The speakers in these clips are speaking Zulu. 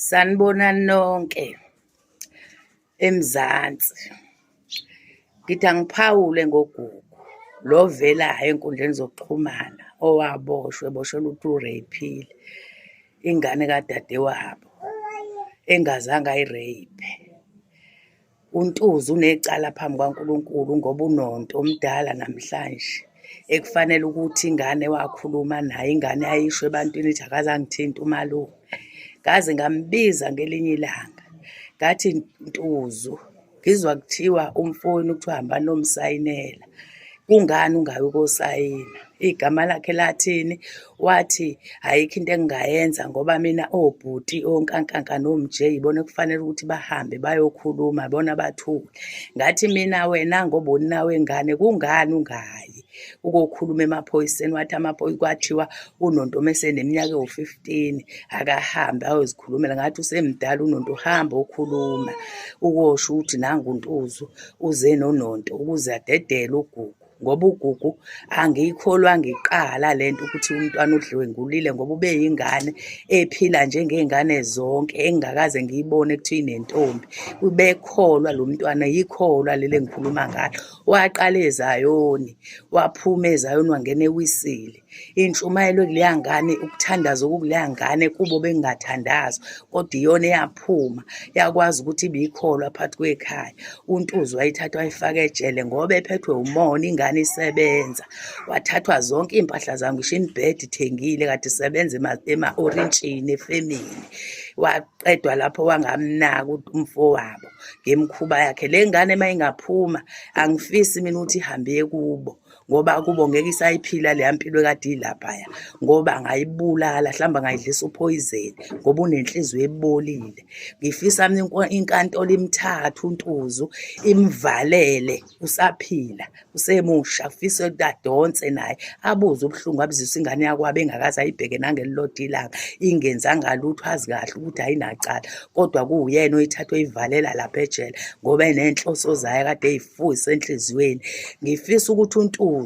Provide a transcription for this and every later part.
Sanibonani nonke eMzansi. Ngithi angiphawule ngoGugu lo velayo enkundleni zokuxhumana eboshelwa ukuthi ureyphile ingane kadadewabo engazange ayireyiphe. uNtuzu unecala phambi kwaNkulunkulu ngoba unonto omdala namhlanje ekufanele ukuthi ingane wakhuluma naye, ingane ayisho ebantwini ithi akaze angithinta umalume. Ngaze ngambiza ngelinye ilanga ngathi, Ntuzu, ngizwa kuthiwa umfowenu kuthiwa hamba nomsayinela, kungani ungayi ukosayina? Igama lakhe lathini? Wathi ayikho into engingayenza ngoba mina obhuti onkankanka nomjeyi ibona kufanele ukuthi bahambe bayokhuluma bona bathule. Ngathi mina wena ngoba uninawe ngane, kungani ungayi ukokhuluma emaphoyiseni? Wathi kwathiwa unonto meseneminyaka ewu-15 akahambe ayozikhulumela. Ngathi usemdala unonto, uhamba okhuluma ukosho ukuthi nangu uNtuzu uze nononto ukuze adedele uGugu, ngoba uGugu angiyikholwanga iqala lento ukuthi umntwana udlwengulile ngoba ubeyingane ephila njengey'ngane zonke engingakaze ngiyibone kuthiwa inentombi. Ubekholwa lo mntwana, yikholwa leli engikhuluma ngalo. Waqala eZayoni, waphuma eZayoni wangena eWisile. Intshumayelo kuleya ngane, ukuthandaza okukuleya ngane kubo bengingathandazwa, kodwa iyona eyaphuma yakwazi ukuthi ibiyikholwa phakathi kwekhaya. uNtuzu wayithatha wayifaka ejele ngoba ephethwe umona, ingane isebenza. Wathathwa zonke iy'mpahla zayo, ngisho imibhede ithengile, kade isebenza ema-orintshini efemini. Waqedwa lapho wangamnaka umfowabo ngemikhuba yakhe. Le ngane uma ingaphuma angifisi mina ukuthi ihambe kubo ngoba kubo ngeke isayiphila leya mpilo ekade ilaphaya, ngoba angayibulala, mhlawumbe angayidlisa uphoyizeni ngoba unenhliziyo ebolile. Ngifisa mina inkantolo imthathe uNtuzu imvalele, usaphila usemusha, kufise ukuthi adonse naye abuze ubuhlungu abuzisa ingane yakwabo engakaze ayibheke nangelilodwa ilanga, ingenzanga lutho, azi kahle ukuthi ayinacala, kodwa kuwuyena oyithatha oyivalela lapha ejele ngoba enenhloso zayo kade ey'fuyisa enhliziyweni. Ngifisa ukuthi uNtuzu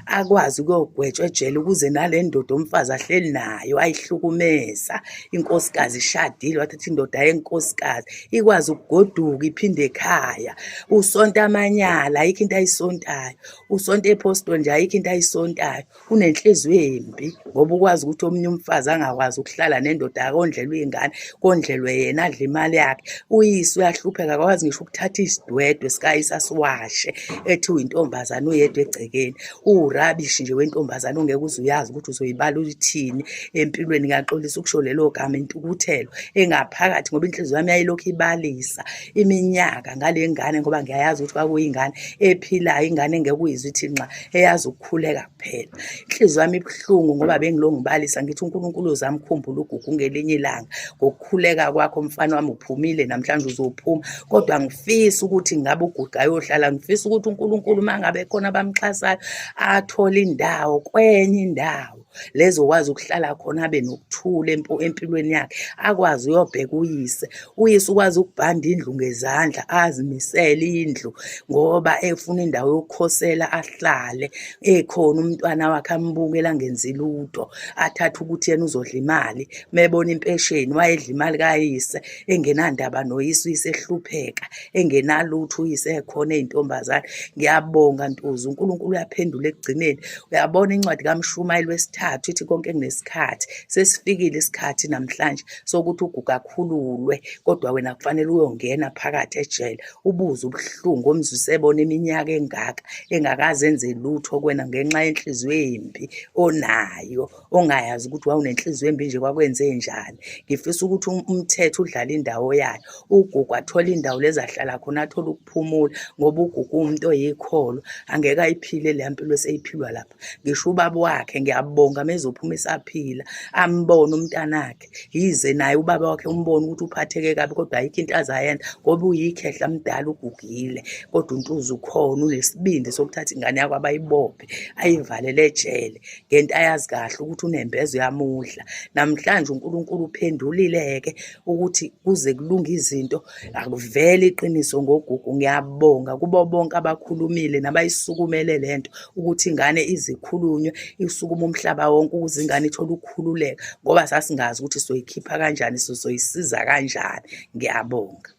akwazi ukuyogwetshwa ejele ukuze nale ndoda umfazi ahleli nayo ayihlukumeza, inkosikazi ishadile, wathatha indoda yenkosikazi, ikwazi ukugoduka iphinde ekhaya. Usonta amanyala ayikho into ayisontayo, usonta ephostoli nje ayikho into ayisontayo. Unenhliziyo embi ngoba ukwazi ukuthi omunye umfazi angakwazi ukuhlala nendoda yakondlelwe iy'ngane, kondlelwe yena, adle imali yakhe. Uyise uyahlupheka, akwazi ngisho ukuthatha isidwedwe sikayise asiwashe ethi uyintombazane uyedwa egcekeni. Urabishi nje wentombazane ongeke uze uyazi ukuthi uzoyibala uthini empilweni. Ngiyaxolisa ukusho lelo gama, intukuthelo engaphakathi ngoba inhliziyo yami yayilokhu ibalisa iminyaka ngale ngane, ngoba ngiyayazi ukuthi kwakuyingane ephilayo, ingane engeke uyizwe ithi nxa, eyazi ukukhuleka kuphela. Inhliziyo yami ibuhlungu ngoba bengilo ngibalisa ngithi uNkulunkulu uzamkhumbula uGugu ngelinye ilanga ngokukhuleka kwakho. Mfana wami uphumile namhlanje, uzophuma, kodwa ngifisa ukuthi ngabe uGugu ayohlala. Ngifisa ukuthi uNkulunkulu uma ngabe khona abamxhasayo athole indawo kwenye indawo lezokwazi ukuhlala khona, abe nokuthula empilweni yakhe, akwazi uyobheka uyise. Uyise ukwazi ukubhanda indlu ngezandla, azimisele indlu ngoba efuna indawo yokukhosela, ahlale ekhona umntwana wakhe ambukela angenzi lutho, athathe ukuthi yena uzodla imali. Mebona impesheni wayedla imali kayise, engenandaba noyise, uyise ehlupheka, engenalutho, uyise ekhona ey'ntombazane. Ngiyabonga Ntuzu, uNkulunkulu uyaphendula ekugcineni. Uyabona incwadi kaMshumayeli wesithathu ithi konke kunesikhathi. Sesifikile isikhathi namhlanje sokuthi uGugu akhululwe, kodwa wena kufanele uyongena phakathi ejele ubuze ubuhlungu omzwisebona iminyaka engaka engakaze enze lutho kwena ngenxa yenhliziyo embi onayo, ongayazi ukuthi wawunenhliziyo embi nje kwakwenze njani. Ngifisa ukuthi umthetho udlale indawo yayo, uGugu athole indawo lezi ahlala khona, athole ukuphumula ngoba uGugu umuntu oyikholo, angeke ayiphile leya mpilo eseyiphilwa lapha. Ngisho ubaba wakhe ngiyabonga mezophuma esaphila, ambone umntanakhe, yize naye ubaba wakhe umbone ukuthi uphatheke kabi, kodwa ayikho into azayenza ngoba uyikhehla mdala, ugugile. Kodwa uNtuzu khona unesibindi sokuthatha ingane yakho abayibophe ayivalele ejele ngento ayazi kahle ukuthi unembezo yamudla. Namhlanje uNkulunkulu uphendulile-ke ukuthi kuze kulunge izinto, akuvele iqiniso ngoGugu. Ngiyabonga kubo bonke abakhulumile nabayisukumele lento ukuthi ingane izikhulunywe, isukuma umhlaba umhlaba wonke ukuze ingane ithole ukukhululeka ngoba sasingazi ukuthi soyikhipha kanjani, soyisiza kanjani. Ngiyabonga.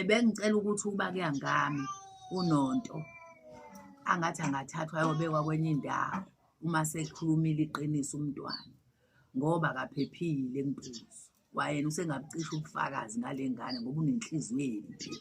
Bengicela ukuthi ukuba-ke ngami uNonto angathi angathathwa ayobekwa kwenye indawo uma sekhulumile iqiniso umntwana, ngoba akaphephile kuMpuluzi. Wayena usengabucisha ubufakazi ngale ngane ngoba unenhliziyo embi.